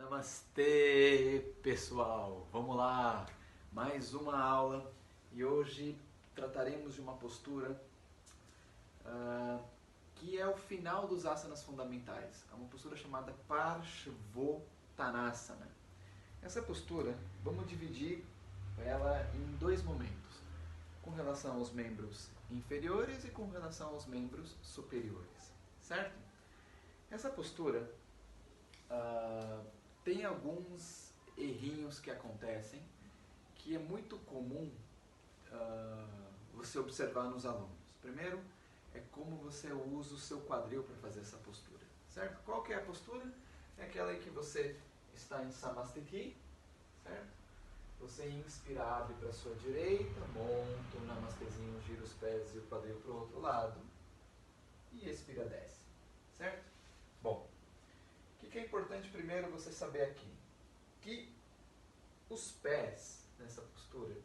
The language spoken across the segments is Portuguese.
Namastê, pessoal! Vamos lá! Mais uma aula e hoje trataremos de uma postura que é o final dos asanas fundamentais. É uma postura chamada Parshvottanasana. Essa postura, vamos dividir ela em dois momentos, com relação aos membros inferiores e com relação aos membros superiores, certo? Essa postura tem alguns errinhos que acontecem que é muito comum você observar nos alunos. Primeiro, é como você usa o seu quadril para fazer essa postura, certo? Qual que é a postura? É aquela em que você está em Samastiti, certo? Você inspira, abre para a sua direita, monta o namastezinho, gira os pés e o quadril para o outro lado e expira, desce, certo? Bom, o que é importante primeiro você saber aqui? Que os pés nessa postura,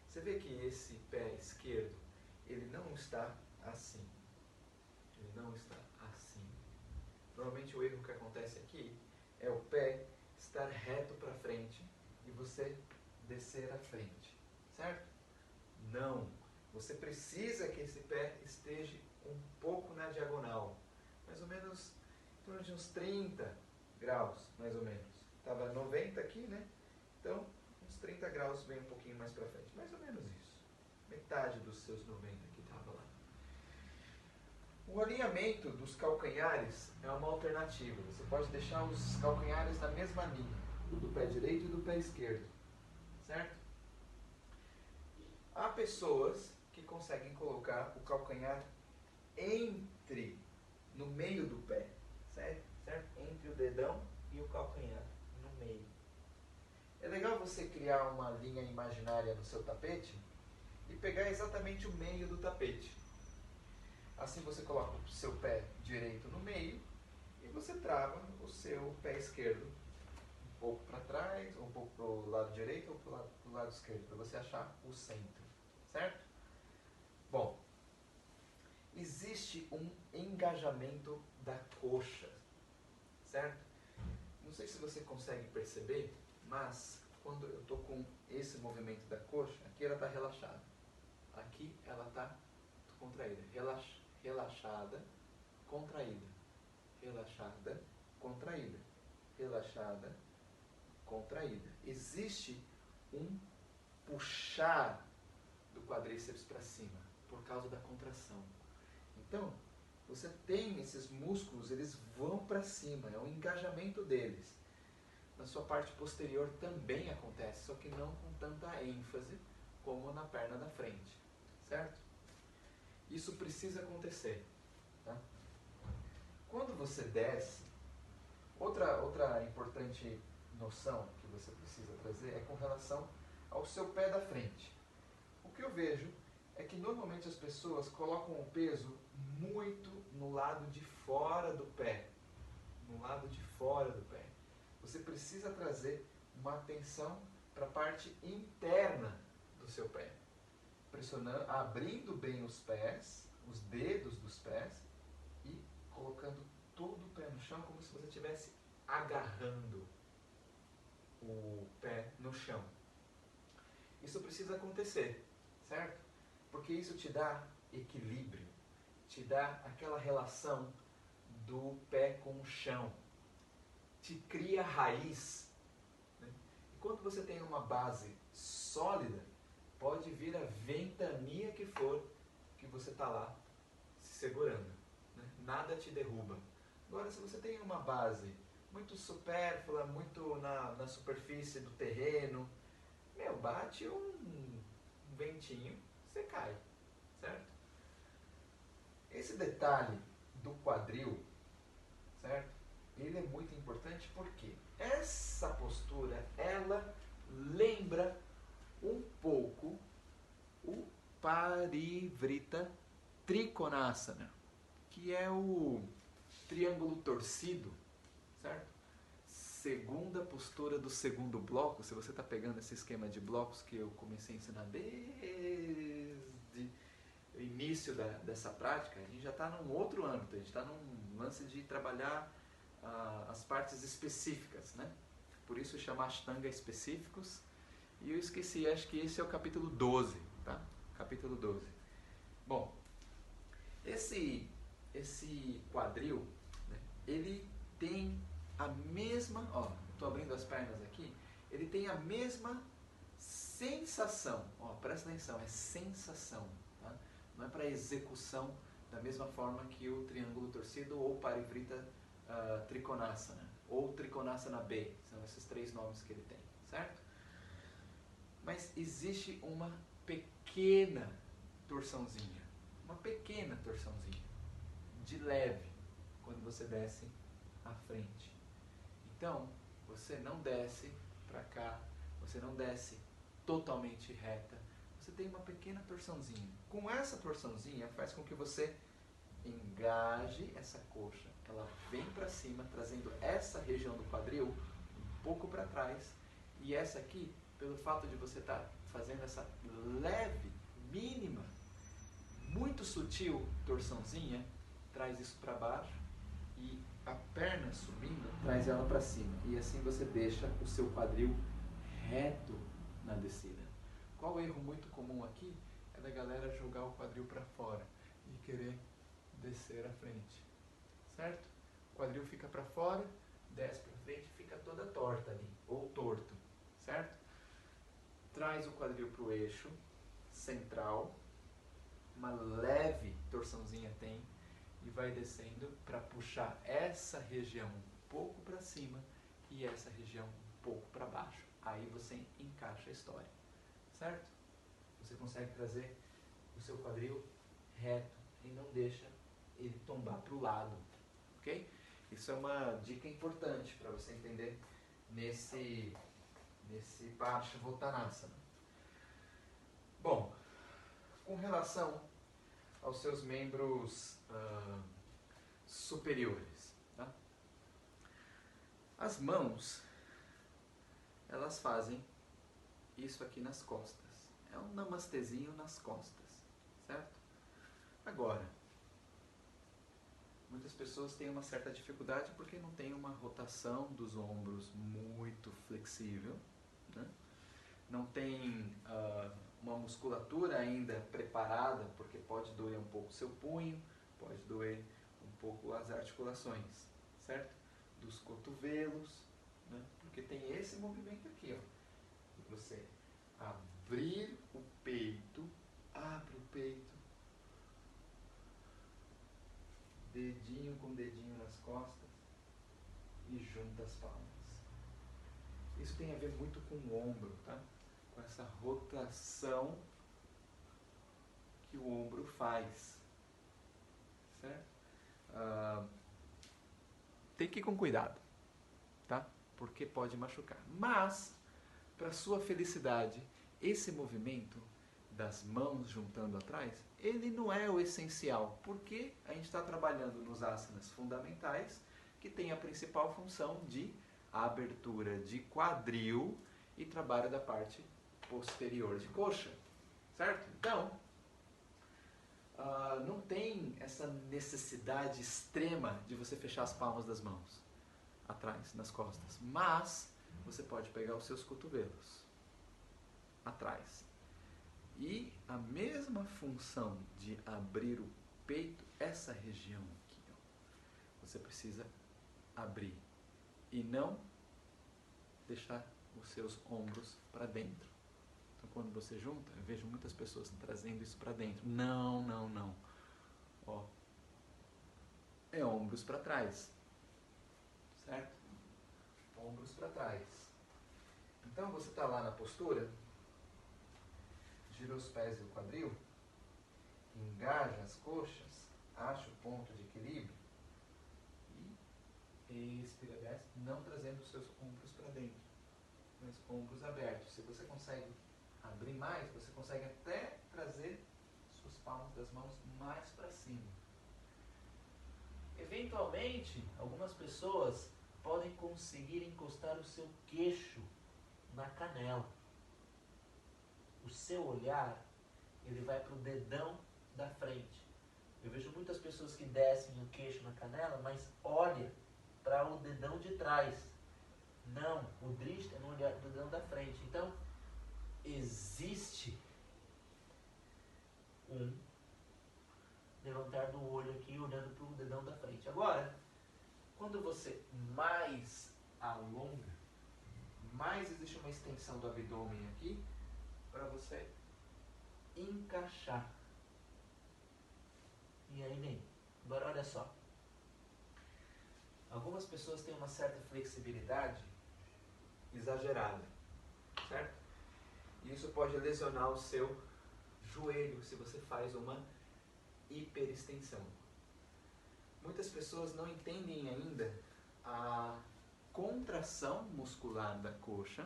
você vê que esse pé esquerdo, ele não está assim. Ele não está assim. Normalmente o erro que acontece aqui é o pé estar reto para frente e você descer à frente, certo? Não. Você precisa que esse pé esteja um pouco na diagonal, mais ou menos em torno de uns 30 graus, mais ou menos. Estava 90 aqui, né? Então, uns 30 graus vem um pouquinho mais para frente. Mais ou menos isso. Metade dos seus 90 que estava lá. O alinhamento dos calcanhares é uma alternativa. Você pode deixar os calcanhares na mesma linha, do pé direito e do pé esquerdo. Certo? Há pessoas que conseguem colocar o calcanhar no meio do pé. Certo? Entre o dedão e o calcanhar, no meio. É legal você criar uma linha imaginária no seu tapete e pegar exatamente o meio do tapete. Assim você coloca o seu pé direito no meio e você trava o seu pé esquerdo um pouco para trás, ou um pouco para o lado direito ou para o lado esquerdo, para você achar o centro. Certo? Bom, existe um engajamento da coxa. Certo? Não sei se você consegue perceber, mas quando eu estou com esse movimento da coxa, aqui ela está relaxada. Aqui ela está contraída. Relaxada, contraída. Relaxada, contraída. Relaxada, contraída. Existe um puxar do quadríceps para cima, por causa da contração. Então, você tem esses músculos, eles vão para cima, é o engajamento deles. Na sua parte posterior também acontece, só que não com tanta ênfase como na perna da frente, certo? Isso precisa acontecer. Tá? Quando você desce, outra importante noção que você precisa trazer é com relação ao seu pé da frente. O que eu vejo é que normalmente as pessoas colocam o peso muito no lado de fora do pé. No lado de fora do pé. Você precisa trazer uma atenção para a parte interna do seu pé. Pressionando, abrindo bem os pés, os dedos dos pés e colocando todo o pé no chão como se você estivesse agarrando o pé no chão. Isso precisa acontecer, certo? Porque isso te dá equilíbrio, te dá aquela relação do pé com o chão, te cria raiz. Né? E quando você tem uma base sólida, pode vir a ventania que for, que você está lá se segurando. Né? Nada te derruba. Agora, se você tem uma base muito supérflua, muito na superfície do terreno, bate um ventinho, você cai, certo? Esse detalhe do quadril, certo? Ele é muito importante porque essa postura, ela lembra um pouco o Parivrtta Trikonasana, que é o triângulo torcido, certo? Segunda postura do segundo bloco. Se você está pegando esse esquema de blocos que eu comecei a ensinar desde o início dessa prática, a gente já está num outro âmbito, a gente está num lance de trabalhar as partes específicas, né? por isso chama Ashtanga específicos. E eu esqueci, acho que esse é o capítulo 12, tá? Capítulo 12. Bom, esse quadril, né, ele tem a mesma, ó, estou abrindo as pernas aqui, ele tem a mesma sensação, ó, presta atenção, é sensação, tá? Não é para execução da mesma forma que o triângulo torcido ou Parivrita Trikonasana, ou Trikonasana B, são esses 3 nomes que ele tem, certo? Mas existe uma pequena torçãozinha, de leve, quando você desce à frente. Então, você não desce para cá, você não desce totalmente reta, você tem uma pequena torçãozinha. Com essa torçãozinha, faz com que você engaje essa coxa, ela vem para cima, trazendo essa região do quadril um pouco para trás, e essa aqui, pelo fato de você estar fazendo essa leve, mínima, muito sutil torçãozinha, traz isso para baixo, e a perna subindo traz ela para cima, e assim você deixa o seu quadril reto na descida. Qual o erro muito comum aqui é da galera jogar o quadril para fora e querer descer à frente, certo? O quadril fica para fora, desce para frente, fica toda torta ali, ou torto, certo? Traz o quadril para o eixo central, uma leve torçãozinha tem, e vai descendo para puxar essa região um pouco para cima e essa região um pouco para baixo. Aí você encaixa a história, certo? Você consegue trazer o seu quadril reto e não deixa ele tombar para o lado, ok? Isso é uma dica importante para você entender nesse Parshavottanasana. Bom, com relação aos seus membros superiores, tá? As mãos, elas fazem isso aqui nas costas. É um namastezinho nas costas, certo? Agora, muitas pessoas têm uma certa dificuldade porque não tem uma rotação dos ombros muito flexível, né? Não tem uma musculatura ainda preparada, porque pode doer um pouco o seu punho, pode doer um pouco as articulações, certo? Dos cotovelos, né? Porque tem esse movimento aqui, ó. Você abrir o peito, abre o peito, dedinho com dedinho nas costas e junta as palmas. Isso tem a ver muito com o ombro, tá? Com essa rotação que o ombro faz, certo? Tem que ir com cuidado, tá? Porque pode machucar. Mas, para sua felicidade, esse movimento das mãos juntando atrás, ele não é o essencial, porque a gente está trabalhando nos asanas fundamentais, que tem a principal função de abertura de quadril e trabalho da parte posterior de coxa, certo? Então, não tem essa necessidade extrema de você fechar as palmas das mãos atrás, nas costas, mas você pode pegar os seus cotovelos atrás. E a mesma função de abrir o peito, essa região aqui, ó, você precisa abrir e não deixar os seus ombros para dentro. Então, quando você junta, eu vejo muitas pessoas trazendo isso para dentro. Não, não, não. Ó, é ombros para trás, certo? Ombros para trás. Então, você está lá na postura, gira os pés e o quadril, engaja as coxas, acha o ponto de equilíbrio e expira, desce, não trazendo os seus ombros para dentro, mas ombros abertos. Se você consegue abrir mais, você consegue até trazer suas palmas das mãos mais para cima. Eventualmente, algumas pessoas podem conseguir encostar o seu queixo na canela. O seu olhar, ele vai para o dedão da frente. Eu vejo muitas pessoas que descem o queixo na canela, mas olha para o dedão de trás. Não, o Drishti é no olhar do dedão da frente. Então, existe um levantar do olho aqui, olhando para o dedão da frente. Agora, quando você mais alonga, mais existe uma extensão do abdômen aqui, para você encaixar. E aí vem. Agora olha só. Algumas pessoas têm uma certa flexibilidade exagerada, certo? E isso pode lesionar o seu joelho se você faz uma hiperextensão. Muitas pessoas não entendem ainda a contração muscular da coxa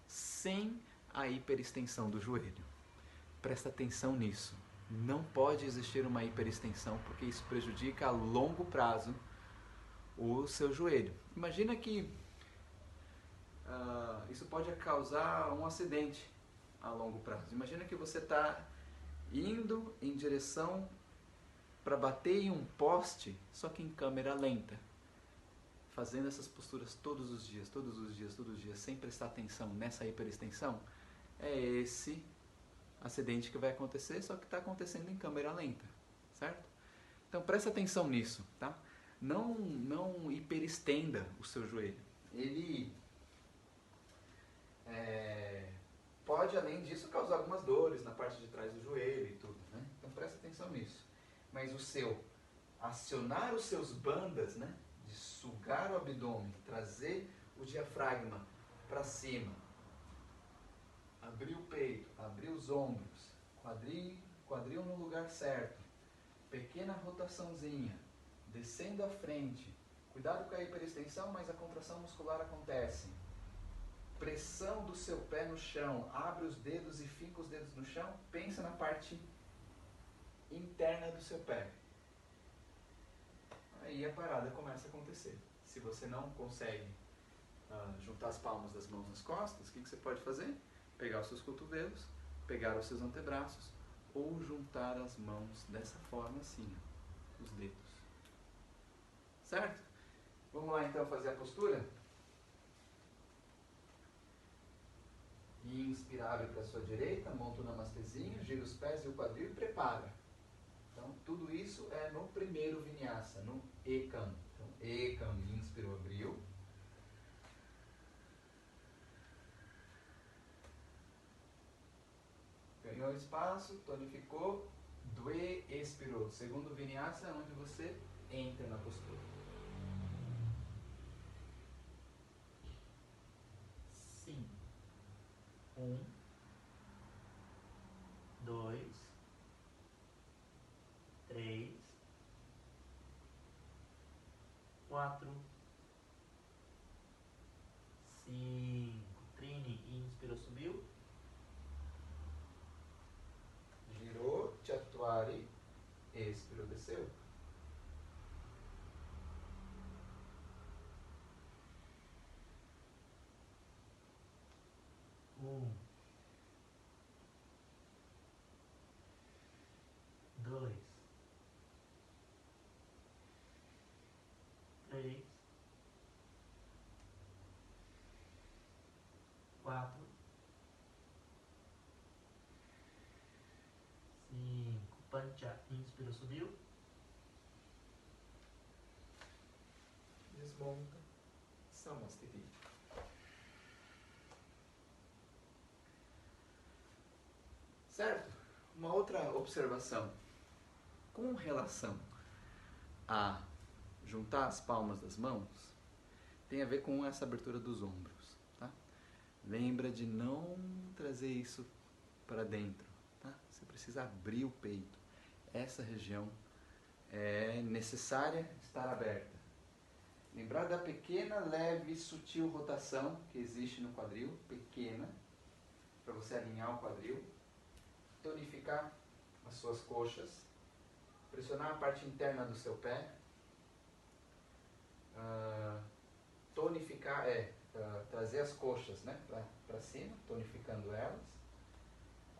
sem a hiperextensão do joelho. Presta atenção nisso. Não pode existir uma hiperextensão porque isso prejudica a longo prazo o seu joelho. Imagina que isso pode causar um acidente a longo prazo. Imagina que você está indo em direção para bater em um poste, só que em câmera lenta, fazendo essas posturas todos os dias, sem prestar atenção nessa hiperextensão. É esse acidente que vai acontecer, só que está acontecendo em câmera lenta, certo? Então presta atenção nisso, tá? Não hiperestenda o seu joelho. Ele pode, além disso, causar algumas dores na parte de trás do joelho e tudo, né? Então presta atenção nisso. Mas acionar os seus bandas, né? De sugar o abdômen, trazer o diafragma para cima, abrir o peito, abrir os ombros, quadril no lugar certo, pequena rotaçãozinha, descendo à frente, cuidado com a hiperextensão, mas a contração muscular acontece. Pressão do seu pé no chão, abre os dedos e finca os dedos no chão, pensa na parte interna do seu pé. Aí a parada começa a acontecer. Se você não consegue juntar as palmas das mãos nas costas, o que você pode fazer? Pegar os seus cotovelos, pegar os seus antebraços ou juntar as mãos dessa forma assim, os dedos. Certo? Vamos lá então fazer a postura? Inspira, abre para a sua direita, monta o namastezinho, gira os pés e o quadril e prepara. Então, tudo isso é no primeiro vinyasa, no Ekam. Então, Ekam, inspirou, abriu. Ganhou espaço, tonificou. Dve, expirou. Segundo vinyasa é onde você entra na postura. Sim. 1, 2, 3, 4, 5. Trini, inspirou, subiu. Girou, Chatwari, expirou, desceu. 1, 2, 3, 4, 5. Pancha, inspirou, subiu. Desmonta. Samastiti. Certo? Uma outra observação. Com relação a juntar as palmas das mãos, tem a ver com essa abertura dos ombros, tá? Lembra de não trazer isso para dentro, tá? Você precisa abrir o peito. Essa região é necessária estar aberta. Lembrar da pequena, leve, sutil rotação que existe no quadril, pequena, para você alinhar o quadril, tonificar as suas coxas, pressionar a parte interna do seu pé, tonificar, trazer as coxas, né, para cima, tonificando elas,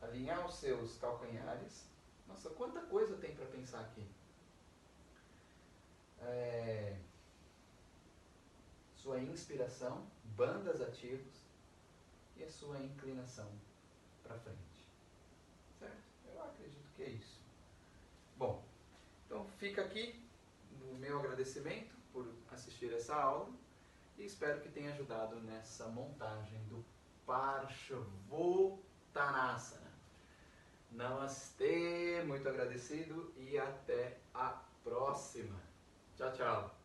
alinhar os seus calcanhares. Nossa, quanta coisa tem para pensar aqui. sua inspiração, bandas ativos e a sua inclinação para frente. Certo? Eu acredito que é isso. Bom, então fica aqui o meu agradecimento por assistir essa aula e espero que tenha ajudado nessa montagem do Parshvottanasana. Namastê, muito agradecido e até a próxima. Tchau, tchau.